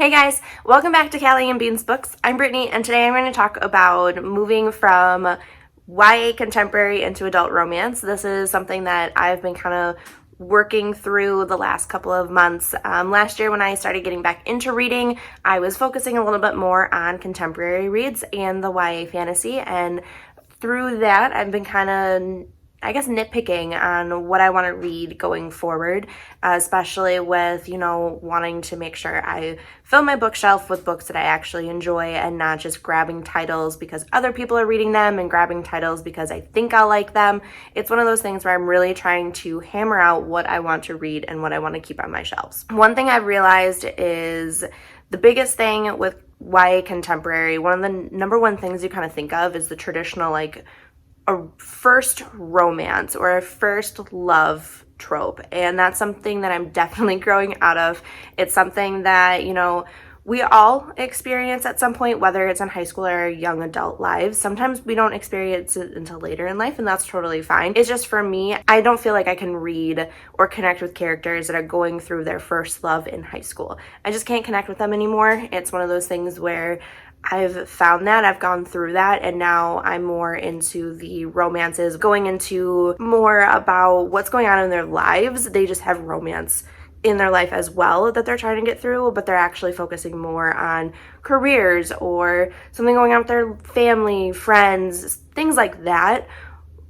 Hey guys, welcome back to Callie and Beans Books. I'm Brittany, and today I'm going to talk about moving from YA contemporary into adult romance. This is something that I've been kind of working through the last couple of months. Last year when I started getting back into reading, I was focusing a little bit more on contemporary reads and the YA fantasy, and through that I've been kind of nitpicking on what I want to read going forward, especially with, wanting to make sure I fill my bookshelf with books that I actually enjoy and not just grabbing titles because other people are reading them and grabbing titles because I think I'll like them. It's one of those things where I'm really trying to hammer out what I want to read and what I want to keep on my shelves. One thing I've realized is the biggest thing with YA contemporary, one of the number one things you kind of think of is the traditional, a first romance or a first love trope, and that's something that I'm definitely growing out of. It's something that, we all experience at some point, whether it's in high school or young adult lives. Sometimes we don't experience it until later in life, and that's totally fine. It's just, for me, I don't feel like I can read or connect with characters that are going through their first love in high school. I just can't connect with them anymore. It's one of those things where I've found that, I've gone through that, and now I'm more into the romances, going into more about what's going on in their lives. They just have romance in their life as well that they're trying to get through, but they're actually focusing more on careers or something going on with their family, friends, things like that,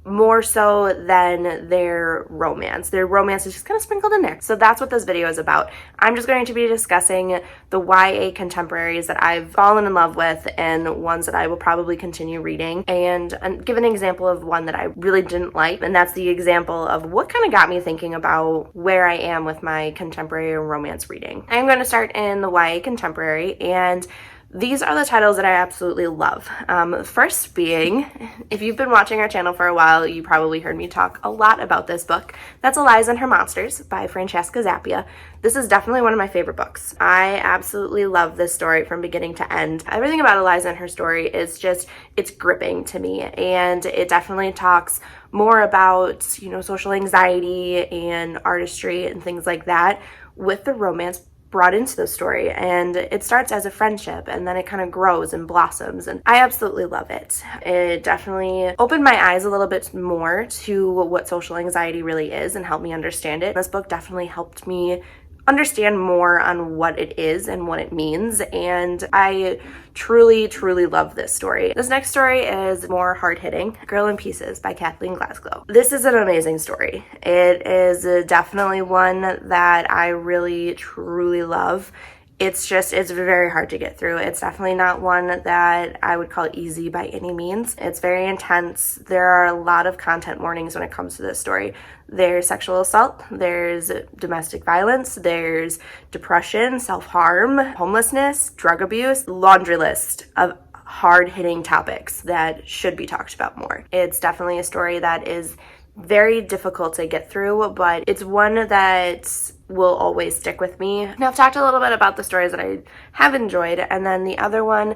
more so than their romance. Their romance is just kind of sprinkled in there. So that's what this video is about. I'm just going to be discussing the YA contemporaries that I've fallen in love with and ones that I will probably continue reading, and give an example of one that I really didn't like, and that's the example of what kind of got me thinking about where I am with my contemporary romance reading. I'm going to start in the YA contemporary, and these are the titles that I absolutely love. First being, if you've been watching our channel for a while, you probably heard me talk a lot about this book. That's Eliza and Her Monsters by Francesca Zappia. This is definitely one of my favorite books. I absolutely love this story from beginning to end. Everything about Eliza and her story is just, it's gripping to me, and it definitely talks more about, social anxiety and artistry and things like that with the romance brought into the story. And it starts as a friendship, and then it kind of grows and blossoms, and I absolutely love it. It definitely opened my eyes a little bit more to what social anxiety really is and helped me understand it. This book definitely helped me understand more on what it is and what it means, and I truly love this story. This next story is more hard-hitting. Girl in Pieces by Kathleen Glasgow. This is an amazing story. It is definitely one that I really truly love. It's very hard to get through. It's definitely not one that I would call easy by any means. It's very intense. There are a lot of content warnings when it comes to this story. There's sexual assault, there's domestic violence, there's depression, self-harm, homelessness, drug abuse, laundry list of hard-hitting topics that should be talked about more. It's definitely a story that is very difficult to get through, but it's one that will always stick with me. Now, I've talked a little bit about the stories that I have enjoyed, and then the other one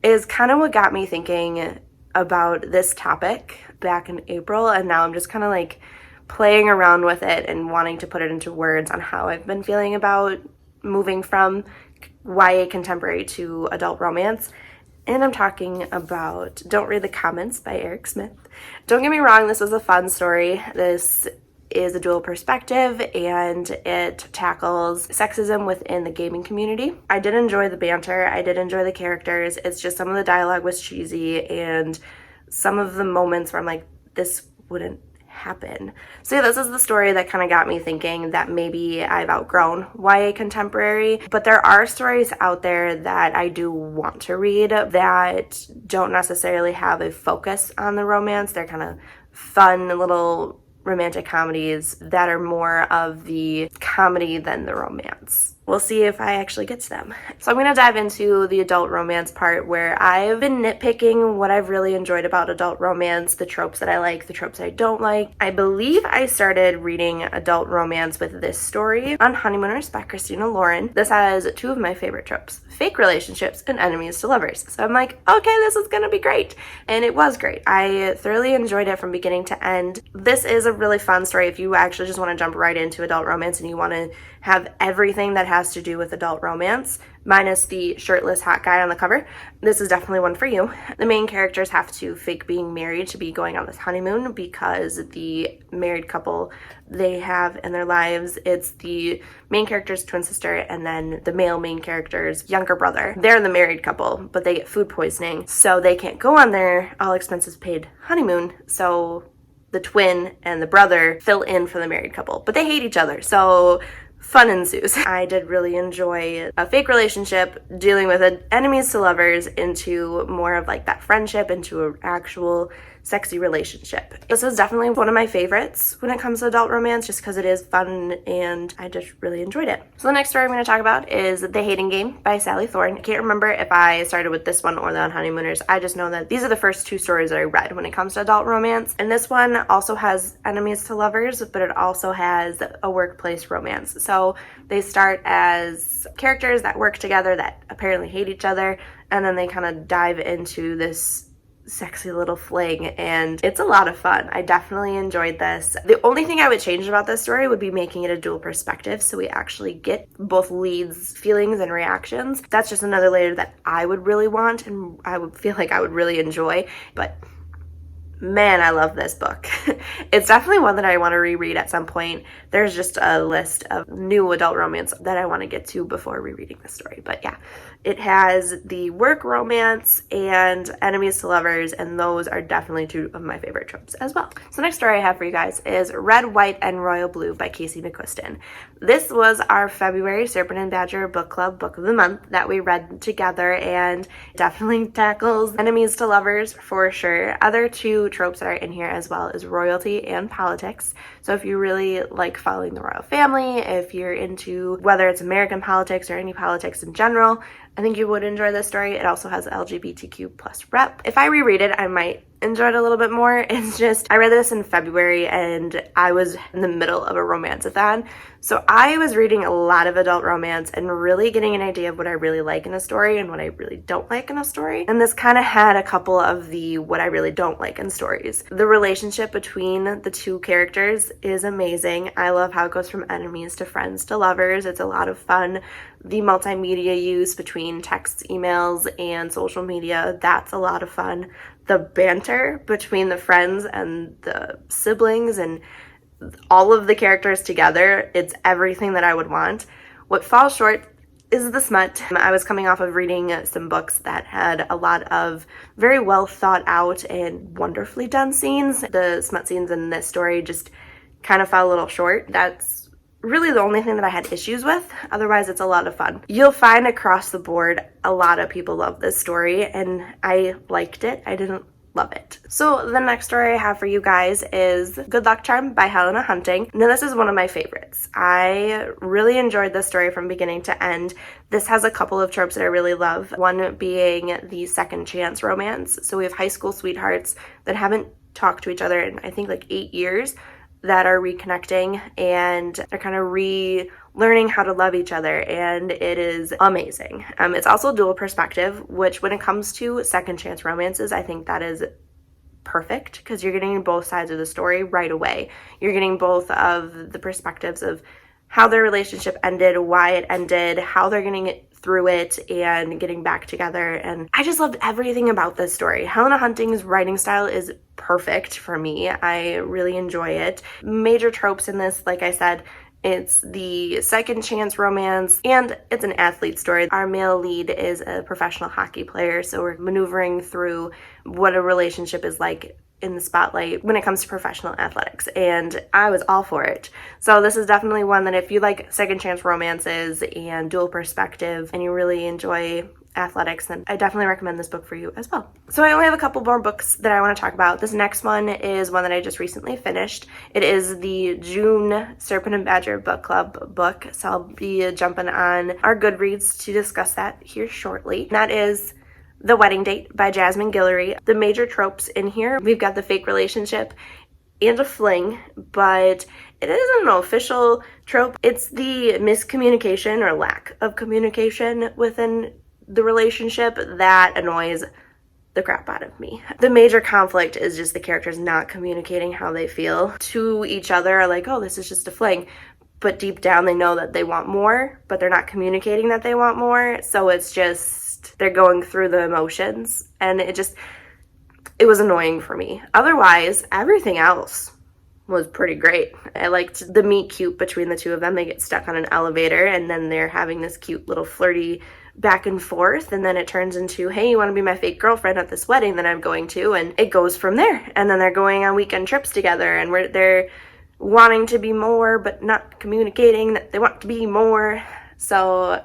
is kind of what got me thinking about this topic back in April, and now I'm just kind of playing around with it and wanting to put it into words on how I've been feeling about moving from YA contemporary to adult romance. And I'm talking about Don't Read the Comments by Eric Smith. Don't get me wrong, this was a fun story. This is a dual perspective, and it tackles sexism within the gaming community. I did enjoy the banter. I did enjoy the characters. It's just some of the dialogue was cheesy, and some of the moments where I'm like, this wouldn't happen. So yeah, this is the story that kind of got me thinking that maybe I've outgrown YA contemporary, but there are stories out there that I do want to read that don't necessarily have a focus on the romance. They're kind of fun little romantic comedies that are more of the comedy than the romance. We'll see if I actually get to them. So I'm going to dive into the adult romance part, where I've been nitpicking what I've really enjoyed about adult romance, the tropes that I like, the tropes I don't like. I believe I started reading adult romance with this story on Honeymooners by Christina Lauren. This has two of my favorite tropes: fake relationships and enemies to lovers. So I'm like, okay, this is going to be great. And it was great. I thoroughly enjoyed it from beginning to end. This is a really fun story if you actually just want to jump right into adult romance and you want to have everything that has has to do with adult romance, minus the shirtless hot guy on the cover, this is definitely one for you. The main characters have to fake being married to be going on this honeymoon because the married couple they have in their lives, it's the main character's twin sister and then the male main character's younger brother. They're the married couple, but they get food poisoning, so they can't go on their all expenses paid honeymoon. So the twin and the brother fill in for the married couple, but they hate each other, so fun ensues. I did really enjoy a fake relationship dealing with enemies to lovers into more of like that friendship into an actual sexy relationship. This is definitely one of my favorites when it comes to adult romance just because it is fun and I just really enjoyed it. So the next story I'm going to talk about is The Hayden Game by Sally Thorne. I can't remember if I started with this one or The Honeymooners. I just know that these are the first two stories that I read when it comes to adult romance. And this one also has enemies to lovers, but it also has a workplace romance. So they start as characters that work together that apparently hate each other, and then they kind of dive into this sexy little fling, and it's a lot of fun. I definitely enjoyed this. The only thing I would change about this story would be making it a dual perspective, so we actually get both leads' feelings and reactions. That's just another layer that I would really want and I would feel like I would really enjoy, but man, I love this book. It's definitely one that I want to reread at some point. There's just a list of new adult romance that I want to get to before rereading this story. But yeah, it has the work romance and enemies to lovers, and those are definitely two of my favorite tropes as well. So next story I have for you guys is Red, White, and Royal Blue by Casey McQuiston. This was our February Serpent and Badger book club book of the month that we read together, and definitely tackles enemies to lovers for sure. Other two tropes that are in here as well is royalty and politics. So if you really like following the royal family, if you're into whether it's American politics or any politics in general, I think you would enjoy this story. It also has LGBTQ plus rep. If I reread it, I might enjoy it a little bit more. It's just, I read this in February and I was in the middle of a romance-a-thon. So I was reading a lot of adult romance and really getting an idea of what I really like in a story and what I really don't like in a story. And this kind of had a couple of the what I really don't like in stories. The relationship between the two characters is amazing. I love how it goes from enemies to friends to lovers. It's a lot of fun. The multimedia use between texts, emails, and social media, that's a lot of fun. The banter between the friends and the siblings and all of the characters together, it's everything that I would want. What falls short is the smut. I was coming off of reading some books that had a lot of very well thought out and wonderfully done scenes. The smut scenes in this story just kind of fell a little short. That's really the only thing that I had issues with. Otherwise, it's a lot of fun. You'll find across the board a lot of people love this story, and I liked it. I didn't love it. So the next story I have for you guys is Good Luck Charm by Helena Hunting. Now this is one of my favorites. I really enjoyed this story from beginning to end. This has a couple of tropes that I really love. One being the second chance romance. So we have high school sweethearts that haven't talked to each other in I think like 8 years that are reconnecting, and they're kind of relearning how to love each other, and it is amazing. It's also dual perspective, which when it comes to second chance romances, I think that is perfect because you're getting both sides of the story right away. You're getting both of the perspectives of how their relationship ended, why it ended, how they're getting it through it and getting back together. And I just loved everything about this story. Helena Hunting's writing style is perfect for me. I really enjoy it. Major tropes in this, like I said, it's the second chance romance and it's an athlete story. Our male lead is a professional hockey player, so we're maneuvering through what a relationship is like in the spotlight when it comes to professional athletics, and I was all for it. So this is definitely one that if you like second chance romances and dual perspective and you really enjoy athletics, then I definitely recommend this book for you as well. So I only have a couple more books that I want to talk about. This next one is one that I just recently finished. It is the June Serpent and Badger book club book, so I'll be jumping on our Goodreads to discuss that here shortly. And that is The Wedding Date by Jasmine Guillory. The major tropes in here, we've got the fake relationship and a fling, but it isn't an official trope. It's the miscommunication or lack of communication within the relationship that annoys the crap out of me. The major conflict is just the characters not communicating how they feel to each other, like, oh, this is just a fling. but deep down they know that they want more, but they're not communicating that they want more. So it's just, they're going through the emotions, and it was annoying for me. Otherwise, everything else was pretty great. I liked the meet cute between the two of them. They get stuck on an elevator, and then they're having this cute little flirty back and forth, and then it turns into, hey, you want to be my fake girlfriend at this wedding that I'm going to, and it goes from there. And then they're going on weekend trips together, and they're wanting to be more but not communicating that they want to be more. So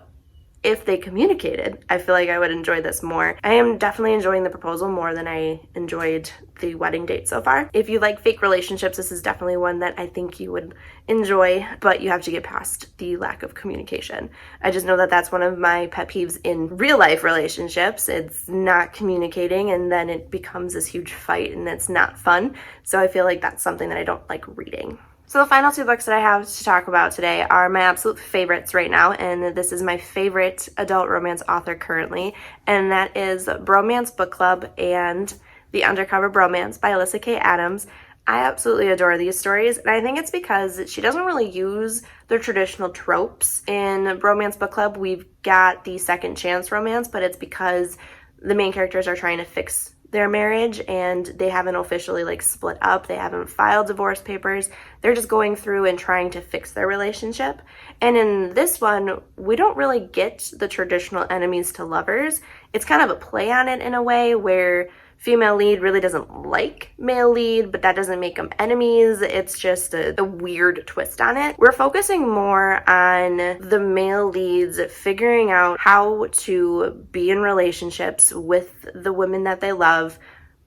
if they communicated, I feel like I would enjoy this more. I am definitely enjoying the proposal more than I enjoyed the wedding date so far. If you like fake relationships, this is definitely one that I think you would enjoy, but you have to get past the lack of communication. I just know that that's one of my pet peeves in real life relationships. It's not communicating, and then it becomes this huge fight, and it's not fun. So I feel like that's something that I don't like reading. So the final two books that I have to talk about today are my absolute favorites right now, and this is my favorite adult romance author currently, and that is Bromance Book Club and The Undercover Bromance by Alyssa K. Adams. I absolutely adore these stories, and I think it's because she doesn't really use the traditional tropes. In Bromance Book Club, we've got the second chance romance, but it's because the main characters are trying to fix their marriage, and they haven't officially split up. They haven't filed divorce papers. They're just going through and trying to fix their relationship. And in this one, we don't really get the traditional enemies to lovers. It's kind of a play on it in a way where female lead really doesn't like male lead, but that doesn't make them enemies. It's just a weird twist on it. We're focusing more on the male leads figuring out how to be in relationships with the women that they love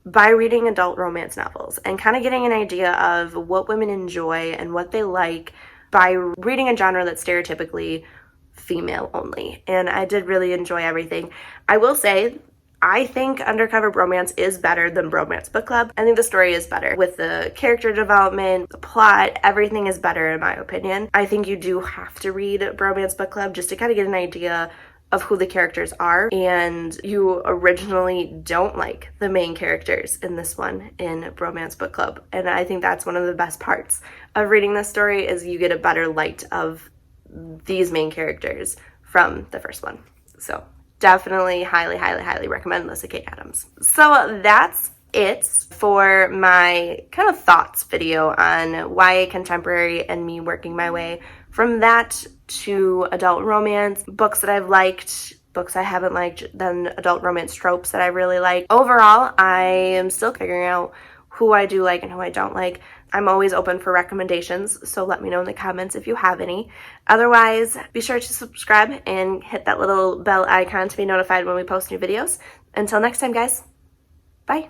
by reading adult romance novels, and kind of getting an idea of what women enjoy and what they like by reading a genre that's stereotypically female only. And I did really enjoy everything. I will say, I think Undercover Bromance is better than Bromance Book Club. I think the story is better. With the character development, the plot, everything is better in my opinion. I think you do have to read Bromance Book Club just to kind of get an idea of who the characters are, and you originally don't like the main characters in this one in Bromance Book Club. And I think that's one of the best parts of reading this story, is you get a better light of these main characters from the first one. So definitely highly, highly, highly recommend Alyssa K. Adams. So that's it for my kind of thoughts video on YA contemporary and me working my way from that to adult romance, books that I've liked, books I haven't liked, then adult romance tropes that I really like. Overall, I am still figuring out who I do like and who I don't like. I'm always open for recommendations, so let me know in the comments if you have any. Otherwise, be sure to subscribe and hit that little bell icon to be notified when we post new videos. Until next time, guys. Bye.